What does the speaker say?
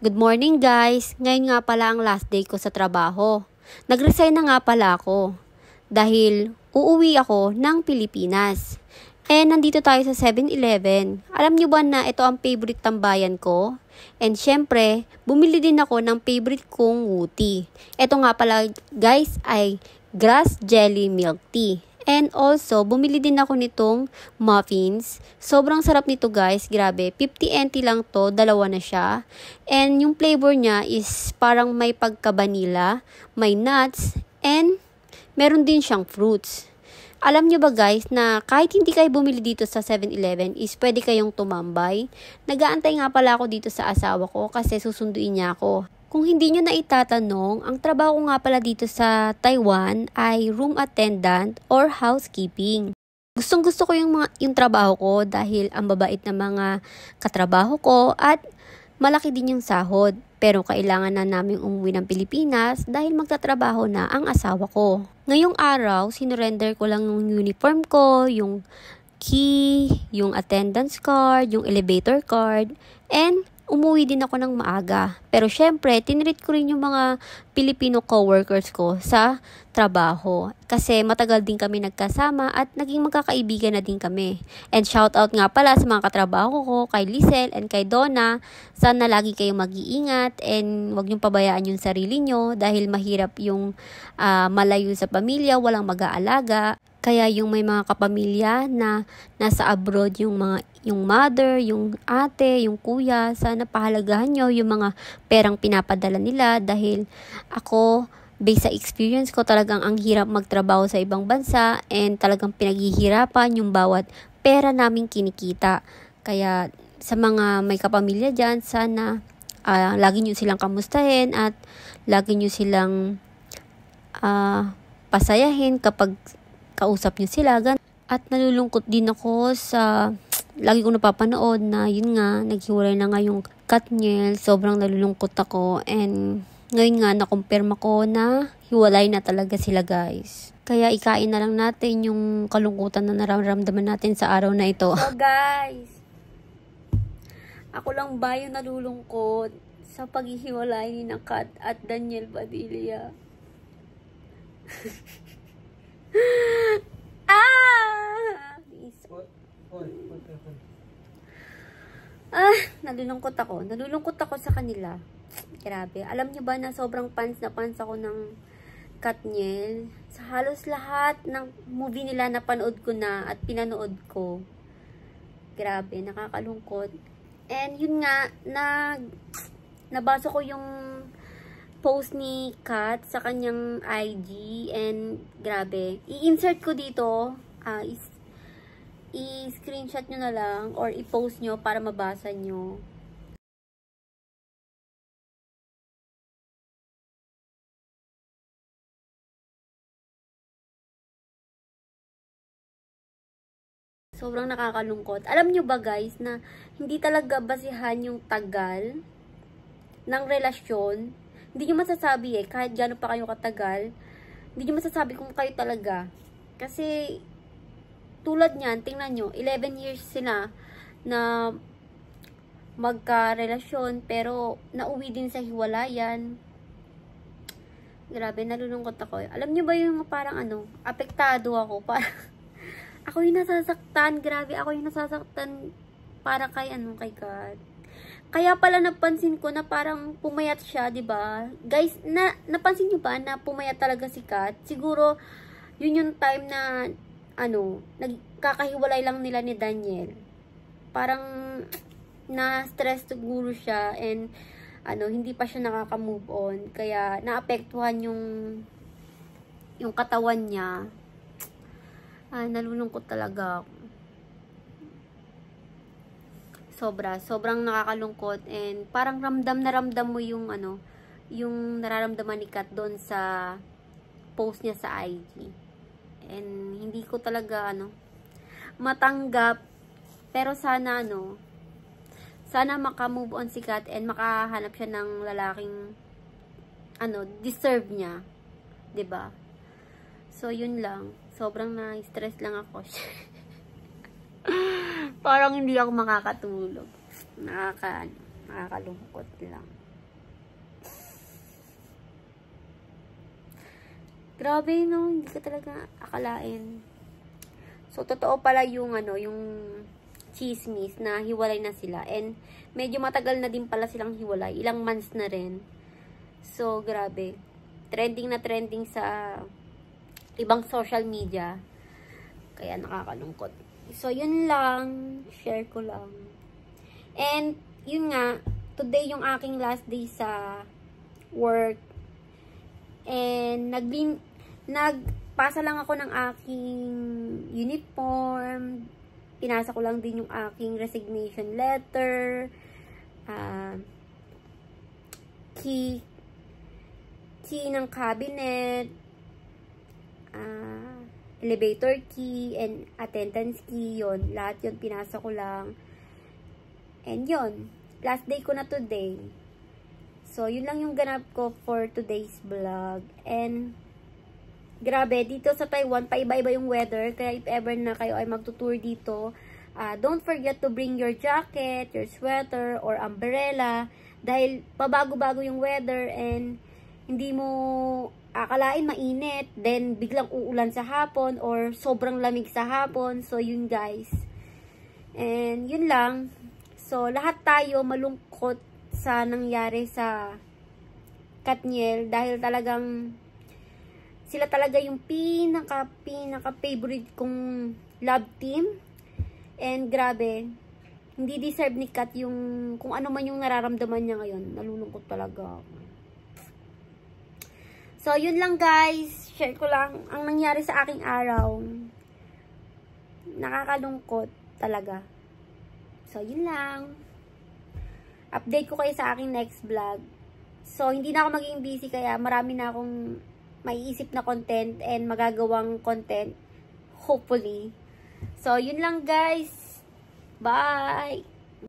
Good morning guys! Ngayon nga pala ang last day ko sa trabaho. Nag-resign na nga pala ako dahil uuwi ako ng Pilipinas. Nandito tayo sa 7-Eleven. Alam nyo ba na ito ang favorite tambayan ko? And syempre, bumili din ako ng favorite kong Wooty. Ito nga pala guys ay grass jelly milk tea. And also, bumili din ako nitong muffins. Sobrang sarap nito guys, grabe. 50 NT lang to, dalawa na siya. And yung flavor niya is parang may pagka-vanilla, may nuts, and meron din siyang fruits. Alam nyo ba guys na kahit hindi kayo bumili dito sa 7-Eleven is pwede kayong tumambay? Nag-aantay nga pala ako dito sa asawa ko kasi susunduin niya ako. Kung hindi nyo na itatanong, ang trabaho ko nga pala dito sa Taiwan ay room attendant or housekeeping. Gustong-gusto ko yung trabaho ko dahil ang babait na mga katrabaho ko at malaki din yung sahod. Pero kailangan na namin umuwi ng Pilipinas dahil magtatrabaho na ang asawa ko. Ngayong araw, sinurrender ko lang yung uniform ko, yung key, yung attendance card, yung elevator card, and umuwi din ako ng maaga. Pero syempre, tinreat ko rin yung mga Filipino coworkers ko sa trabaho. Kasi matagal din kami nagkasama at naging magkakaibigan na din kami. And shout out nga pala sa mga katrabaho ko, kay Lizelle and kay Donna. Sana lagi kayong mag-iingat and huwag niyong pabayaan yung sarili nyo dahil mahirap yung malayo sa pamilya, walang mag-aalaga. Kaya yung may mga kapamilya na nasa abroad, yung mother, yung ate, yung kuya, sana pahalagahan nyo yung mga perang pinapadala nila dahil ako, based sa experience ko, talagang ang hirap magtrabaho sa ibang bansa and talagang pinaghihirapan yung bawat pera naming kinikita. Kaya sa mga may kapamilya dyan, sana lagi nyo silang kamustahin at lagi nyo silang pasayahin kapag kausap nyo sila. At nalulungkot din ako sa lagi ko napapanood na yun nga, naghiwalay na nga yung Katniel. Sobrang nalulungkot ako and ngayon nga nakumpirma ko na hiwalay na talaga sila guys. Kaya ikain na lang natin yung kalungkutan na nararamdaman natin sa araw na ito. So guys, ako lang ba yung nalulungkot sa paghihiwalay ni Kat at Daniel Padilla? Nalulungkot ako. Nalulungkot ako sa kanila. Grabe. Alam niyo ba na sobrang fans na fans ako ng Katniel? Sa halos lahat ng movie nila napanood ko na at pinanood ko. Grabe, nakakalungkot. And yun nga, nabasa ko yung post ni Kat sa kanyang IG and grabe. I-insert ko dito, i-screenshot nyo na lang or i-post nyo para mabasa nyo. Sobrang nakakalungkot. Alam nyo ba guys na hindi talaga basihan yung tagal ng relasyon. Hindi nyo masasabi kahit gano'n pa kayo katagal, hindi nyo masasabi kung kayo talaga. Kasi, tulad niyan, tingnan nyo, 11 years sila na magka-relasyon, pero nauwi din sa hiwalayan. Grabe, nalulungkot ako. Alam nyo ba yung parang apektado ako. Ako yung nasasaktan, grabe, ako yung nasasaktan para kay Kat. Kaya pala napansin ko na parang pumayat siya, 'di ba? Guys, napansin niyo ba na pumayat talaga si Kat? Siguro yun yung time na nagkakahiwalay lang nila ni Daniel. Parang na-stress siguro siya and hindi pa siya nakaka-move on. Kaya naapektuhan yung katawan niya. Nalulungkot talaga ako. Sobrang nakakalungkot and parang ramdam na ramdam mo yung yung nararamdaman ni Kat doon sa post niya sa IG. And hindi ko talaga matanggap, pero sana sana maka-move on si Kat and makahanap siya ng lalaking deserve niya, 'di ba? So yun lang. Sobrang na-stress lang ako. Parang hindi ako makakatulog. Nakakalungkot lang. Grabe, no? Hindi ka talaga akalain. So, totoo pala yung, yung chismis na hiwalay na sila. And, medyo matagal na din pala silang hiwalay. Ilang months na rin. So, grabe. Trending na trending sa ibang social media. Kaya nakakalungkot. So, yun lang. Share ko lang. And, yun nga, today yung aking last day sa work. And, nagpasa lang ako ng aking uniform. Pinasa ko lang din yung aking resignation letter. Key ng cabinet. Elevator key and attendance key. Yun, lahat yun pinasa ko lang. And yun, last day ko na today. So, yun lang yung ganap ko for today's vlog. And, grabe, dito sa Taiwan, paiba-iba yung weather. Kaya if ever na kayo ay magtutour dito, don't forget to bring your jacket, your sweater, or umbrella. Dahil pabago-bago yung weather and hindi mo akalain mainit. Then, biglang uulan sa hapon or sobrang lamig sa hapon. So, yun guys. And, yun lang. So, lahat tayo malungkot sa nangyari sa Katniel dahil talagang sila talaga yung pinaka favorite kong love team. And grabe, hindi deserve ni Kat yung kung ano man yung nararamdaman niya ngayon. Nalulungkot talaga ako. So, yun lang guys. Share ko lang ang nangyari sa aking araw. Nakakalungkot talaga. So, yun lang. Update ko kayo sa aking next vlog. So, hindi na ako maging busy kaya marami na akong maiisip na content and magagawang content. Hopefully. So, yun lang guys. Bye!